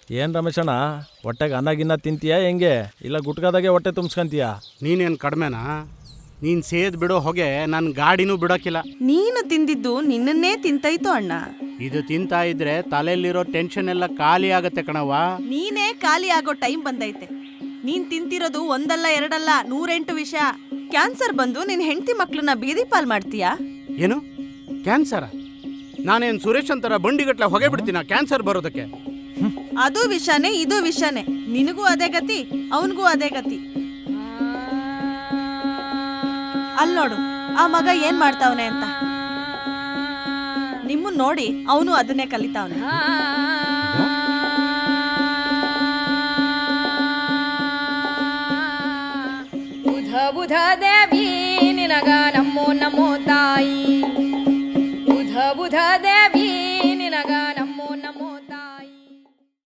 ಏನ್ ರಮೇಶಣ್ಣ, ಹೊಟ್ಟೆಗೆ ಅನ್ನ ಗಿನ್ನ ತಿಂತೀಯಾ ಹೆಂಗೆ? ಇಲ್ಲ ಗುಟ್ಕಾದಾಗೆ ಹೊಟ್ಟೆ ತುಂಬಿಸ್ಕೊಂತೀಯಾ? ನೀನೇನು ಕಡಿಮೆನಾ? ನೀನು ಸೇದ್ ಬಿಡೋ ಹೊಗೆ ನನ್ನ ಗಾಡಿನೂ ಬಿಡೋಕ್ಕಿಲ್ಲ. ನೀನು ತಿಂದಿದ್ದು ನಿನ್ನನ್ನೇ ತಿಂತೈತೋ ಅಣ್ಣ. ಇದು ತಿಂತಾ ಇದ್ರೆ ತಲೆಯಲ್ಲಿರೋ ಟೆನ್ಷನ್ ಎಲ್ಲ ಖಾಲಿ ಆಗತ್ತೆ ಕಣವ್ವ. ನೀನೇ ಖಾಲಿ ಆಗೋ ಟೈಮ್ ಬಂದೈತೆ. ನೀನ್ ತಿಂತಿರೋದು ಒಂದಲ್ಲ ಎರಡಲ್ಲ 108 ವಿಷ. ಕ್ಯಾನ್ಸರ್ ಬಂದು ನಿನ್ ಹೆಂಡತಿ ಮಕ್ಳನ್ನ ಬೀದಿ ಪಾಲ್ ಮಾಡ್ತೀಯಾ? ಏನು ಕ್ಯಾನ್ಸರ? ನಾನೇನು ಸುರೇಶ್ ಅಂತರ ಬಂಡಿಗಟ್ಲೆ ಹೊಗೆ ಬಿಡ್ತೀನ ಕ್ಯಾನ್ಸರ್ ಬರೋದಕ್ಕೆ? ಅದು ವಿಷಾನೇ ಇದು ವಿಷಾನೇ. ನಿನಗೂ ಅದೇ ಗತಿ, ಅವನಿಗೂ ಅದೇ ಗತಿ. ಅಲ್ಲಿ ನೋಡು ಆ ಮಗ ಏನ್ ಮಾಡ್ತಾವನೆ ಅಂತ. ನಿಮ್ಮನ್ ನೋಡಿ ಅವನು ಅದನ್ನೇ ಕಲಿತಾವನೆ.